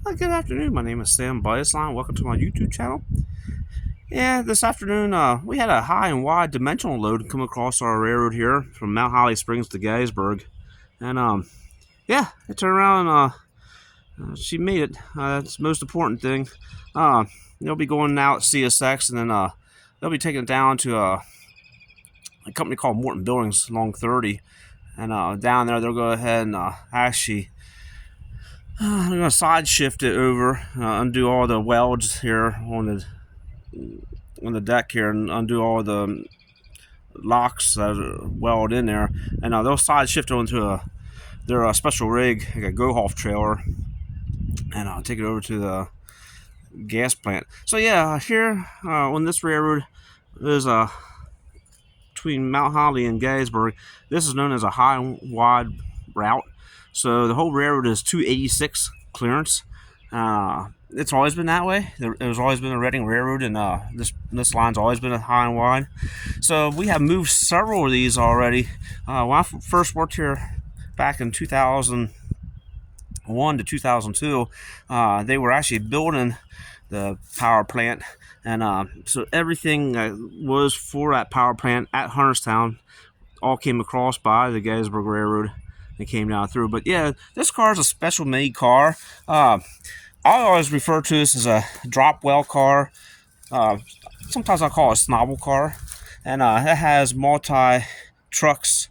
Good afternoon. My name is Sam Biasline. Welcome to my YouTube channel. Yeah, this afternoon we had a high and wide dimensional load come across our railroad here from Mount Holly Springs to Gettysburg, and yeah, it turned around. She made it. That's the most important thing. They'll be going out CSX, and then they'll be taking it down to a company called Morton Buildings along 30, and down there they'll go ahead and actually. I'm gonna side shift it over, undo all the welds here on the deck here, and undo all the locks that are welded in there, and they'll side shift it onto their special rig, like a Go-Hoff trailer, and I'll take it over to the gas plant. So yeah, here on this railroad is between Mount Holly and Gettysburg. This is known as a high and wide route. So the whole railroad is 286 clearance. It's always been that way. There's always been a Reading Railroad, and this line's always been a high and wide. So we have moved several of these already. When I first worked here back in 2001 to 2002, they were actually building the power plant, and so everything that was for that power plant at Hunterstown all came across by the Gettysburg Railroad and came down through. But yeah, this car is a special made car. I always refer to this as a drop well car. Sometimes I call it a snobble car, and it has multi trucks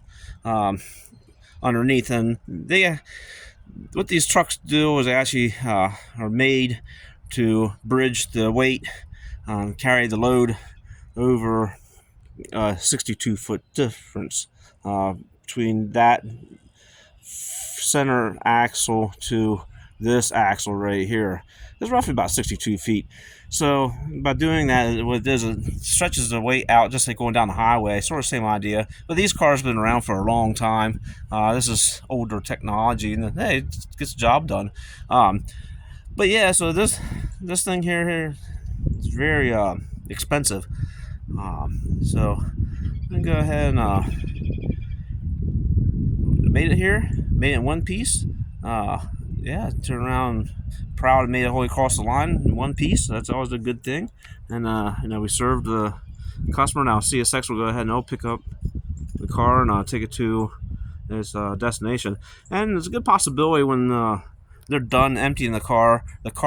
underneath, and what these trucks do is they actually are made to bridge the weight, carry the load over 62-foot difference between that center axle to this axle right here. It's roughly about 62 feet. So by doing that, what it does, it stretches the weight out just like going down the highway. Sort of same idea. But these cars have been around for a long time. This is older technology, and hey, it gets the job done. But yeah, so this thing here is very expensive. So I'm gonna go ahead and made it here, made it in one piece. Yeah, turn around, proud, made it wholly across the line in one piece. So that's always a good thing. And we served the customer. Now CSX will go ahead and they'll pick up the car and take it to its destination. And there's a good possibility when they're done emptying the car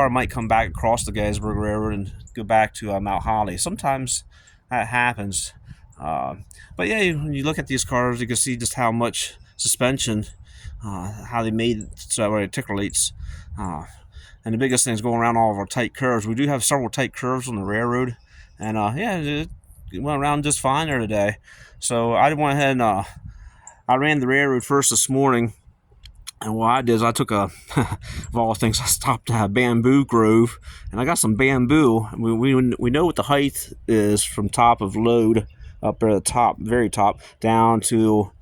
might come back across the Gettysburg Railroad and go back to Mount Holly. Sometimes that happens. But yeah, when you look at these cars, you can see just how much suspension, how they made it so that way it articulates. And the biggest thing is going around all of our tight curves. We do have several tight curves on the railroad, and yeah, it went around just fine there today. So I went ahead and I ran the railroad first this morning. And what I did is I took of all things, I stopped at a bamboo grove, and I got some bamboo. We know what the height is from top of load up there at the top, very top, down to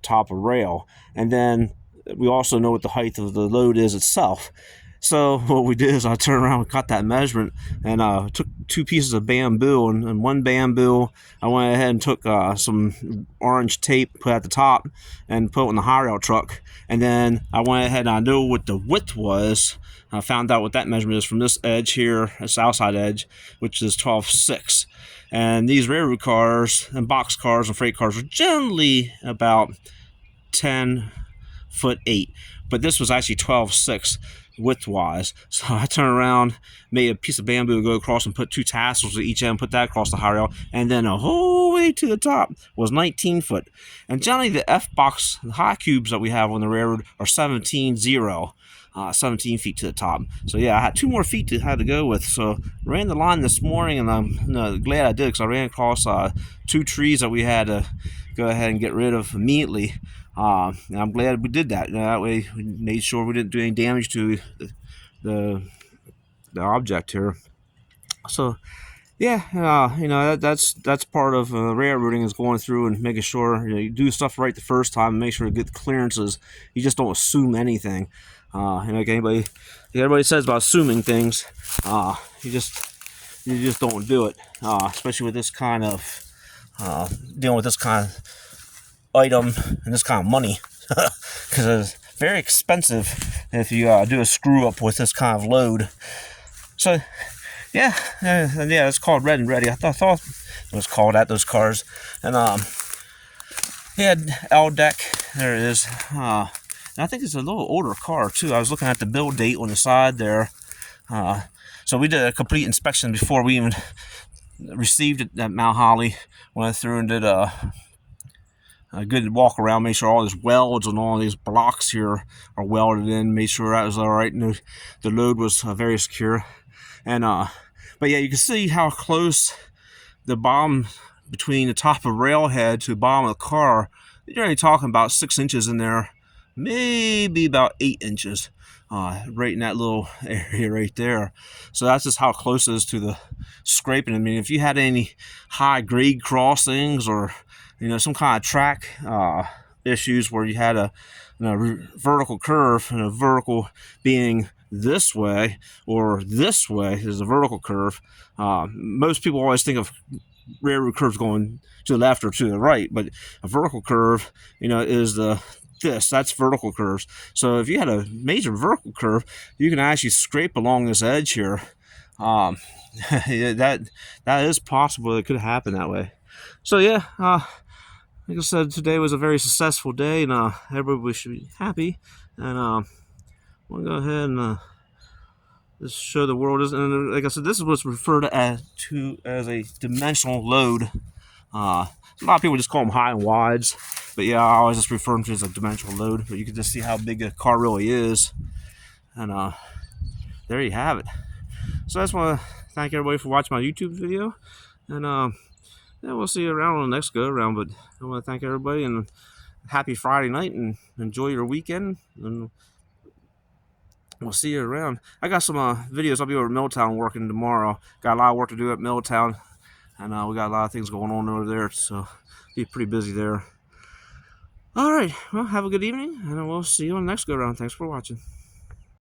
top of rail. And then we also know what the height of the load is itself. So what we did is I turned around and cut that measurement, and took two pieces of bamboo, and one bamboo I went ahead and took some orange tape, put at the top, and put it in the high rail truck. And then I went ahead and I knew what the width was. I found out what that measurement is from this edge here, this outside edge, which is 12.6. And these railroad cars and box cars and freight cars are generally about 10'8", but this was actually 12.6 width-wise. So I turned around, made a piece of bamboo go across, and put two tassels at each end, put that across the high rail, and then the whole way to the top was 19 foot. And generally the F-box, the high cubes that we have on the railroad are 17 feet to the top. So yeah, I had 2 more feet to have to go with. So ran the line this morning, and I'm glad I did, because I ran across 2 trees that we had to go ahead and get rid of immediately. And I'm glad we did that. That way we made sure we didn't do any damage to the object here. So yeah, that's part of railroading, is going through and making sure you do stuff right the first time, and make sure to get the clearances. You just don't assume anything. Like everybody says about assuming things, you just don't do it. Especially with this kind of dealing with this kind of item and this kind of money, because very expensive if you do a screw up with this kind of load. So yeah, it's called Red and Ready. I thought it was called that, those cars. And he had L deck. There it is. And I think it's a little older car too. I was looking at the build date on the side there. So we did a complete inspection before we even received it at Mount Holly. Went through and did a good walk around, made sure all these welds and all these blocks here are welded in, made sure that was all right, and the load was very secure. And but yeah, you can see how close the bottom, between the top of railhead to the bottom of the car, you're only talking about 6 inches in there, maybe about 8 inches, right in that little area right there. So that's just how close it is to the scraping. I mean, if you had any high grade crossings or some kind of track issues where you had a vertical curve, and a vertical being this way or this way is a vertical curve. Most people always think of railroad curves going to the left or to the right, but a vertical curve, is that's vertical curves. So if you had a major vertical curve, you can actually scrape along this edge here. That is possible. It could happen that way. So yeah, like I said, today was a very successful day, and everybody should be happy. And we'll go ahead and just show the world. And like I said, this is what's referred to as a dimensional load. A lot of people just call them high and wides, but yeah, I always just refer them to as a dimensional load. But you can just see how big a car really is, and there you have it. So I just want to thank everybody for watching my YouTube video, and yeah, we'll see you around on the next go around. But I want to thank everybody, and happy Friday night, and enjoy your weekend, and we'll see you around. I got some videos. I'll be over at Milltown working tomorrow. Got a lot of work to do at Milltown, and we got a lot of things going on over there, so be pretty busy there. All right, well, have a good evening, and we'll see you on the next go around. Thanks for watching.